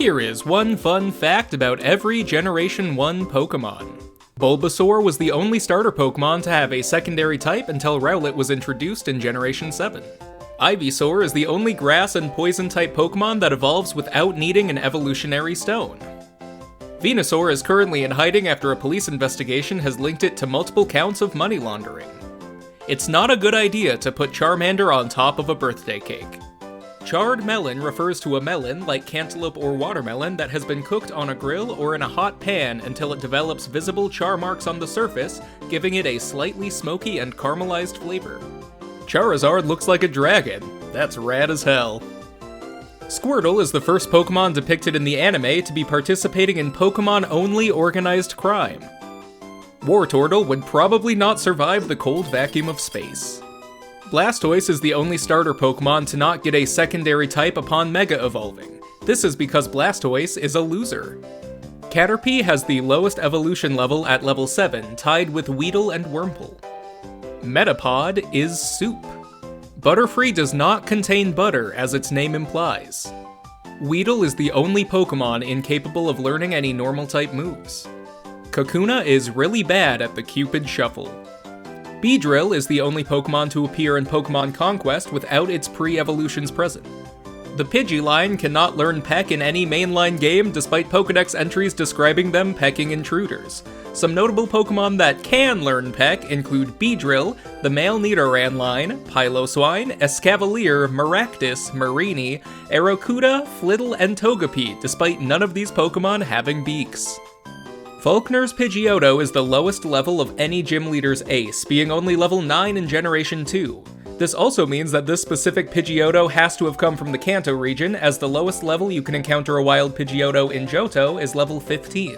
Here is one fun fact about every Generation 1 Pokemon. Bulbasaur was the only starter Pokemon to have a secondary type until Rowlet was introduced in Generation 7. Ivysaur is the only grass and poison type Pokemon that evolves without needing an evolutionary stone. Venusaur is currently in hiding after a police investigation has linked it to multiple counts of money laundering. It's not a good idea to put Charmander on top of a birthday cake. Charred melon refers to a melon, like cantaloupe or watermelon, that has been cooked on a grill or in a hot pan until it develops visible char marks on the surface, giving it a slightly smoky and caramelized flavor. Charizard looks like a dragon. That's rad as hell. Squirtle is the first Pokemon depicted in the anime to be participating in Pokemon-only organized crime. Wartortle would probably not survive the cold vacuum of space. Blastoise is the only starter Pokemon to not get a secondary type upon Mega Evolving. This is because Blastoise is a loser. Caterpie has the lowest evolution level at level 7, tied with Weedle and Wurmple. Metapod is soup. Butterfree does not contain butter, as its name implies. Weedle is the only Pokemon incapable of learning any normal-type moves. Kakuna is really bad at the Cupid Shuffle. Beedrill is the only Pokemon to appear in Pokemon Conquest without its pre-evolutions present. The Pidgeline cannot learn Peck in any mainline game despite Pokedex entries describing them pecking intruders. Some notable Pokemon that can learn Peck include Beedrill, the male Nidoran line, Piloswine, Escavalier, Maractus, Mareanie, Aerocuda, Flittle, and Togepi, despite none of these Pokemon having beaks. Falkner's Pidgeotto is the lowest level of any gym leader's ace, being only level 9 in Generation 2. This also means that this specific Pidgeotto has to have come from the Kanto region, as the lowest level you can encounter a wild Pidgeotto in Johto is level 15.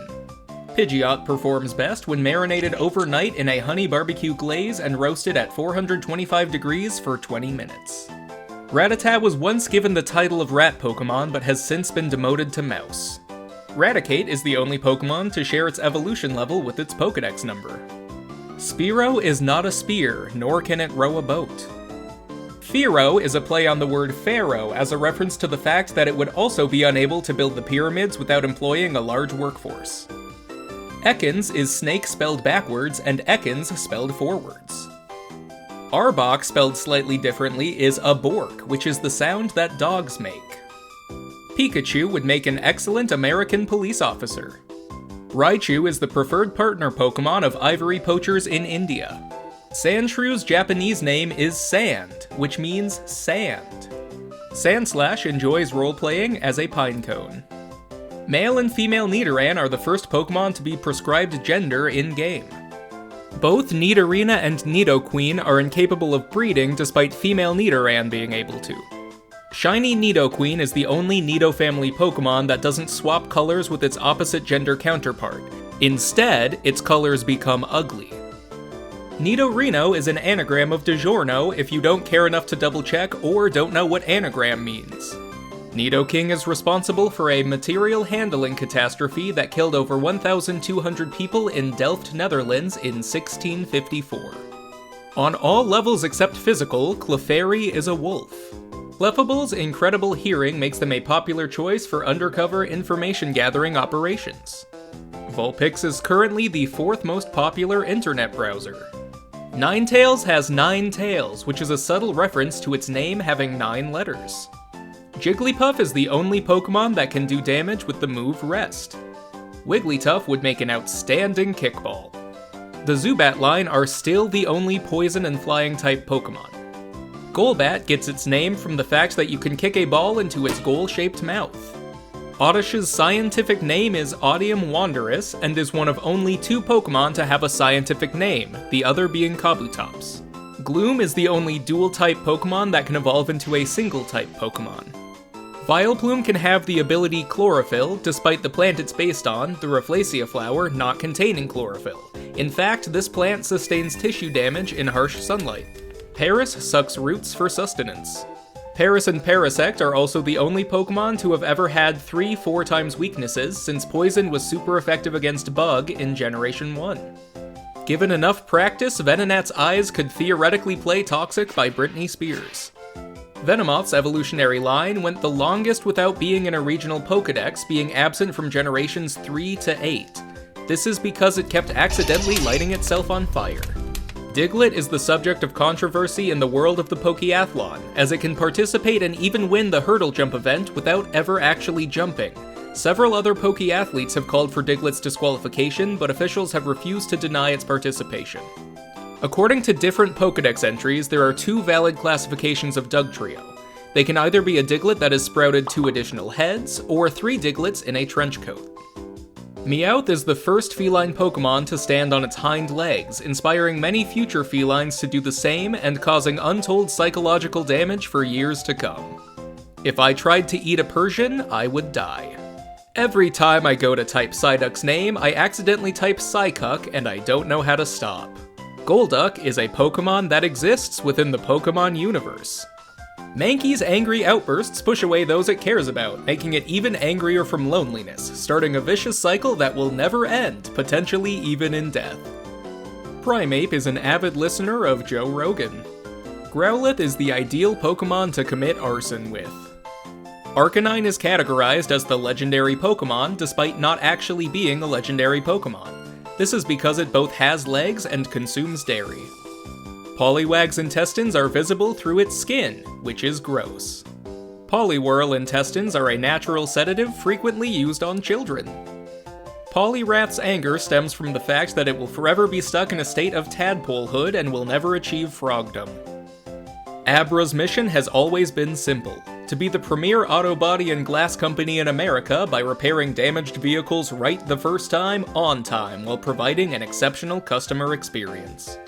Pidgeot performs best when marinated overnight in a honey barbecue glaze and roasted at 425 degrees for 20 minutes. Rattata was once given the title of rat Pokemon, but has since been demoted to mouse. Raticate is the only Pokemon to share its evolution level with its Pokedex number. Spearow is not a spear, nor can it row a boat. Fearow is a play on the word pharaoh as a reference to the fact that it would also be unable to build the pyramids without employing a large workforce. Ekans is snake spelled backwards and Ekans spelled forwards. Arbok spelled slightly differently is a bork, which is the sound that dogs make. Pikachu would make an excellent American police officer. Raichu is the preferred partner Pokemon of ivory poachers in India. Sandshrew's Japanese name is Sand, which means sand. Sandslash enjoys role-playing as a pinecone. Male and female Nidoran are the first Pokemon to be prescribed gender in-game. Both Nidorina and Nidoqueen are incapable of breeding despite female Nidoran being able to. Shiny Nidoqueen is the only Nido family Pokemon that doesn't swap colors with its opposite gender counterpart. Instead, its colors become ugly. Nidorino is an anagram of DiGiorno if you don't care enough to double check or don't know what anagram means. Nidoking is responsible for a material handling catastrophe that killed over 1,200 people in Delft, Netherlands in 1654. On all levels except physical, Clefairy is a wolf. Clefable's incredible hearing makes them a popular choice for undercover information-gathering operations. Vulpix is currently the 4th most popular internet browser. Ninetales has 9 tails, which is a subtle reference to its name having 9 letters. Jigglypuff is the only Pokemon that can do damage with the move Rest. Wigglytuff would make an outstanding kickball. The Zubat line are still the only poison and flying type Pokemon. Golbat gets its name from the fact that you can kick a ball into its goal-shaped mouth. Oddish's scientific name is Odium Wanderus, and is one of only 2 Pokemon to have a scientific name, the other being Kabutops. Gloom is the only dual-type Pokemon that can evolve into a single-type Pokemon. Vileplume can have the ability Chlorophyll, despite the plant it's based on, the Rafflesia flower, not containing chlorophyll. In fact, this plant sustains tissue damage in harsh sunlight. Paris sucks roots for sustenance. Paris and Parasect are also the only Pokemon to have ever had 3 4x weaknesses, since Poison was super effective against Bug in Generation 1. Given enough practice, Venonat's eyes could theoretically play Toxic by Britney Spears. Venomoth's evolutionary line went the longest without being in a regional Pokédex, being absent from generations 3 to 8. This is because it kept accidentally lighting itself on fire. Diglett is the subject of controversy in the world of the Pokéathlon, as it can participate and even win the hurdle jump event without ever actually jumping. Several other Poké-athletes have called for Diglett's disqualification, but officials have refused to deny its participation. According to different Pokédex entries, there are 2 valid classifications of Dugtrio. They can either be a Diglett that has sprouted 2 additional heads, or 3 Digletts in a trench coat. Meowth is the first feline Pokémon to stand on its hind legs, inspiring many future felines to do the same and causing untold psychological damage for years to come. If I tried to eat a Persian, I would die. Every time I go to type Psyduck's name, I accidentally type Psycuck and I don't know how to stop. Golduck is a Pokémon that exists within the Pokémon universe. Mankey's angry outbursts push away those it cares about, making it even angrier from loneliness, starting a vicious cycle that will never end, potentially even in death. Primeape is an avid listener of Joe Rogan. Growlithe is the ideal Pokémon to commit arson with. Arcanine is categorized as the legendary Pokémon, despite not actually being a legendary Pokémon. This is because it both has legs and consumes dairy. Poliwag's intestines are visible through its skin, which is gross. Poliwhirl intestines are a natural sedative frequently used on children. Poliwrath's anger stems from the fact that it will forever be stuck in a state of tadpolehood and will never achieve frogdom. Abra's mission has always been simple: to be the premier auto body and glass company in America by repairing damaged vehicles right the first time, on time, while providing an exceptional customer experience.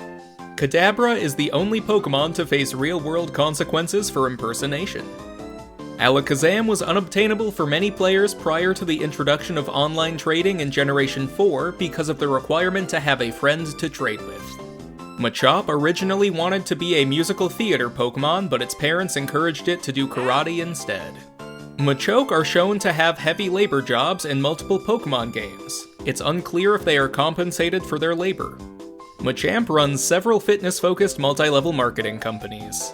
Kadabra is the only Pokémon to face real-world consequences for impersonation. Alakazam was unobtainable for many players prior to the introduction of online trading in Generation 4 because of the requirement to have a friend to trade with. Machop originally wanted to be a musical theater Pokémon, but its parents encouraged it to do karate instead. Machoke are shown to have heavy labor jobs in multiple Pokémon games. It's unclear if they are compensated for their labor. Machamp runs several fitness-focused multi-level marketing companies.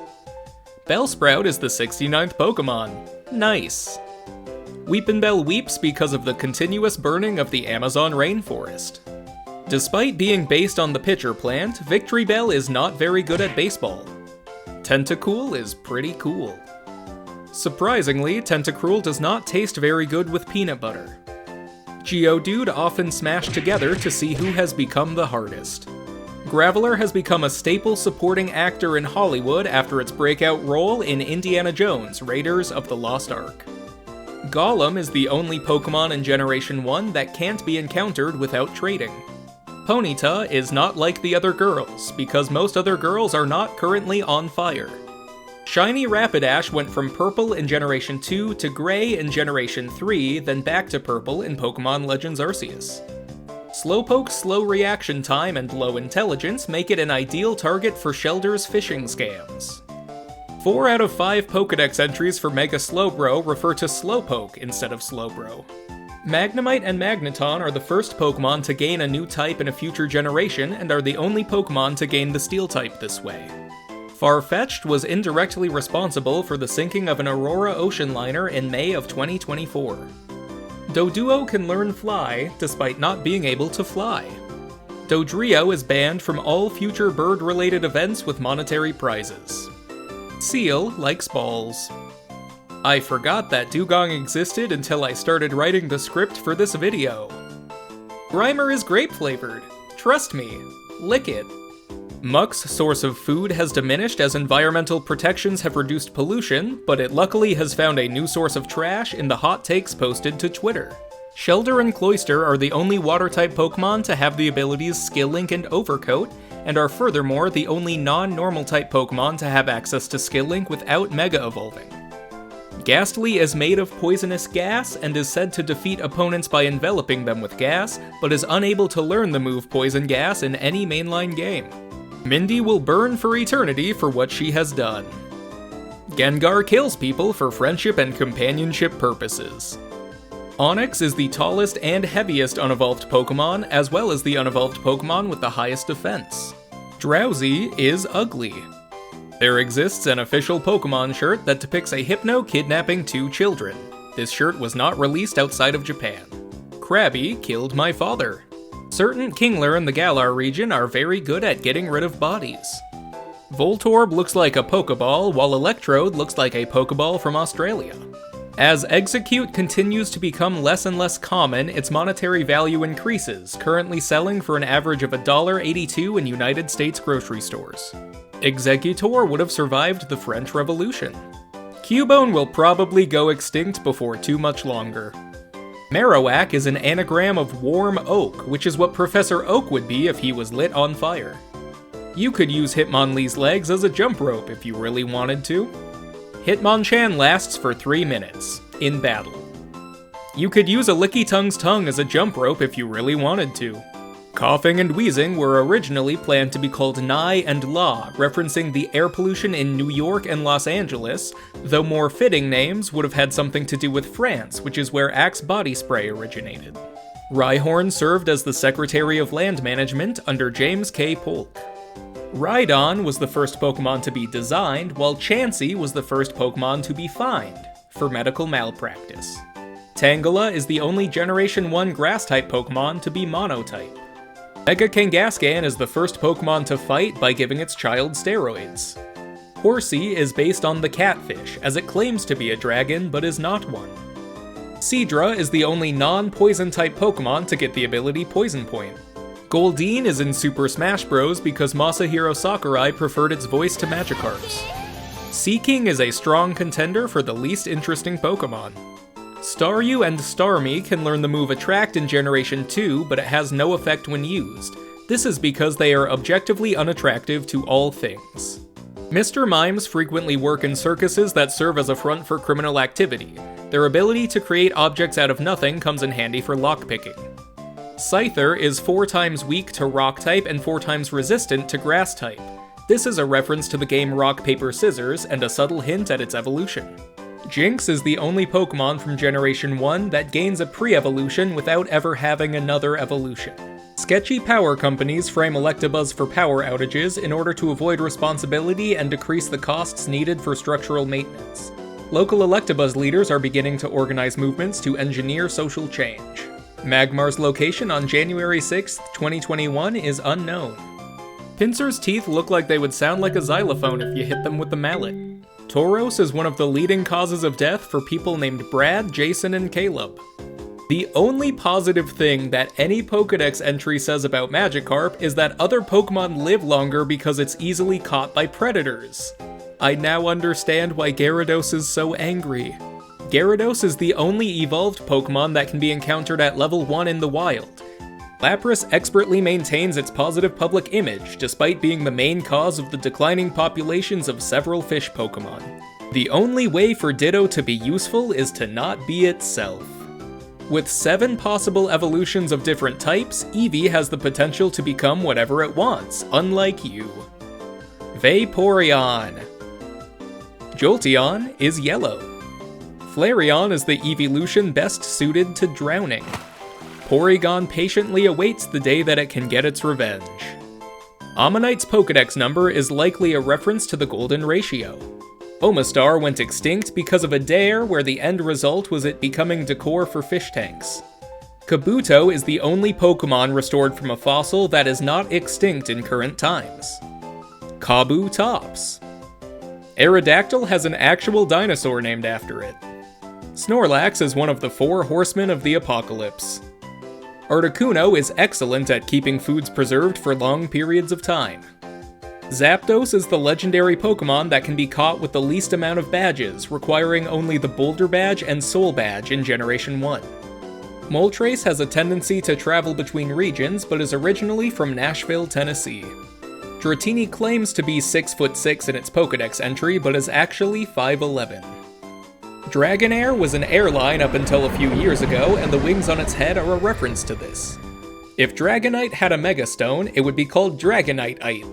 Bellsprout is the 69th Pokémon. Nice. Weepinbell weeps because of the continuous burning of the Amazon rainforest. Despite being based on the pitcher plant, Victreebel is not very good at baseball. Tentacool is pretty cool. Surprisingly, Tentacruel does not taste very good with peanut butter. Geodude often smash together to see who has become the hardest. Graveler has become a staple supporting actor in Hollywood after its breakout role in Indiana Jones: Raiders of the Lost Ark. Golem is the only Pokémon in Generation 1 that can't be encountered without trading. Ponyta is not like the other girls, because most other girls are not currently on fire. Shiny Rapidash went from purple in Generation 2 to gray in Generation 3, then back to purple in Pokémon Legends Arceus. Slowpoke's slow reaction time and low intelligence make it an ideal target for Shelder's phishing scams. 4 out of 5 Pokédex entries for Mega Slowbro refer to Slowpoke instead of Slowbro. Magnemite and Magneton are the first Pokémon to gain a new type in a future generation and are the only Pokémon to gain the Steel type this way. Farfetch'd was indirectly responsible for the sinking of an Aurora ocean liner in May of 2024. Doduo can learn Fly, despite not being able to fly. Dodrio is banned from all future bird-related events with monetary prizes. Seal likes balls. I forgot that Dugong existed until I started writing the script for this video. Grimer is grape-flavored. Trust me. Lick it. Muck's source of food has diminished as environmental protections have reduced pollution, but it luckily has found a new source of trash in the hot takes posted to Twitter. Shelder and Cloyster are the only water-type Pokémon to have the abilities Skill Link and Overcoat, and are furthermore the only non-normal type Pokémon to have access to Skill Link without Mega Evolving. Ghastly is made of poisonous gas and is said to defeat opponents by enveloping them with gas, but is unable to learn the move Poison Gas in any mainline game. Mindy will burn for eternity for what she has done. Gengar kills people for friendship and companionship purposes. Onix is the tallest and heaviest unevolved Pokémon, as well as the unevolved Pokémon with the highest defense. Drowsy is ugly. There exists an official Pokemon shirt that depicts a Hypno kidnapping 2 children. This shirt was not released outside of Japan. Krabby killed my father. Certain Kingler in the Galar region are very good at getting rid of bodies. Voltorb looks like a Pokeball, while Electrode looks like a Pokeball from Australia. As Execute continues to become less and less common, its monetary value increases, currently selling for an average of $1.82 in United States grocery stores. Executor would have survived the French Revolution. Cubone will probably go extinct before too much longer. Marowak is an anagram of warm oak, which is what Professor Oak would be if he was lit on fire. You could use Hitmonlee's legs as a jump rope if you really wanted to. Hitmonchan lasts for 3 minutes, in battle. You could use a Lickitung tongue as a jump rope if you really wanted to. Coughing and wheezing were originally planned to be called Nye and La, referencing the air pollution in New York and Los Angeles, though more fitting names would have had something to do with France, which is where Axe body spray originated. Rhyhorn served as the Secretary of Land Management under James K. Polk. Rhydon was the first Pokemon to be designed, while Chansey was the first Pokemon to be fined, for medical malpractice. Tangela is the only Generation 1 Grass-type Pokemon to be Mono-type. Mega Kangaskhan is the first Pokemon to fight by giving its child steroids. Horsey is based on the catfish, as it claims to be a dragon but is not one. Seadra is the only non-poison type Pokemon to get the ability Poison Point. Goldeen is in Super Smash Bros. Because Masahiro Sakurai preferred its voice to Magikarp's. Seaking is a strong contender for the least interesting Pokemon. Staryu and Starmie can learn the move Attract in Generation 2, but it has no effect when used. This is because they are objectively unattractive to all things. Mr. Mimes frequently work in circuses that serve as a front for criminal activity. Their ability to create objects out of nothing comes in handy for lockpicking. Scyther is 4 times weak to Rock-type and 4 times resistant to Grass-type. This is a reference to the game Rock, Paper, Scissors, and a subtle hint at its evolution. Jynx is the only Pokemon from Generation 1 that gains a pre-evolution without ever having another evolution. Sketchy power companies frame Electabuzz for power outages in order to avoid responsibility and decrease the costs needed for structural maintenance. Local Electabuzz leaders are beginning to organize movements to engineer social change. Magmar's location on January 6, 2021 is unknown. Pinsir's teeth look like they would sound like a xylophone if you hit them with a mallet. Tauros is one of the leading causes of death for people named Brad, Jason, and Caleb. The only positive thing that any Pokedex entry says about Magikarp is that other Pokemon live longer because it's easily caught by predators. I now understand why Gyarados is so angry. Gyarados is the only evolved Pokemon that can be encountered at level 1 in the wild. Lapras expertly maintains its positive public image, despite being the main cause of the declining populations of several fish Pokemon. The only way for Ditto to be useful is to not be itself. With 7 possible evolutions of different types, Eevee has the potential to become whatever it wants, unlike you. Vaporeon. Jolteon is yellow. Flareon is the evolution best suited to drowning. Porygon patiently awaits the day that it can get its revenge. Ammonite's Pokedex number is likely a reference to the Golden Ratio. Omastar went extinct because of a dare where the end result was it becoming decor for fish tanks. Kabuto is the only Pokemon restored from a fossil that is not extinct in current times. Kabutops. Aerodactyl has an actual dinosaur named after it. Snorlax is one of the 4 horsemen of the apocalypse. Articuno is excellent at keeping foods preserved for long periods of time. Zapdos is the legendary Pokemon that can be caught with the least amount of badges, requiring only the Boulder Badge and Soul Badge in Generation 1. Moltres has a tendency to travel between regions, but is originally from Nashville, Tennessee. Dratini claims to be 6'6" in its Pokedex entry, but is actually 5'11". Dragonair was an airline up until a few years ago, and the wings on its head are a reference to this. If Dragonite had a Megastone, it would be called Dragonite-ite.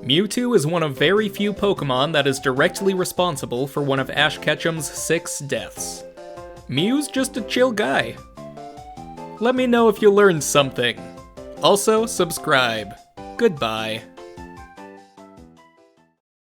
Mewtwo is one of very few Pokemon that is directly responsible for one of Ash Ketchum's 6 deaths. Mew's just a chill guy. Let me know if you learned something. Also, subscribe. Goodbye.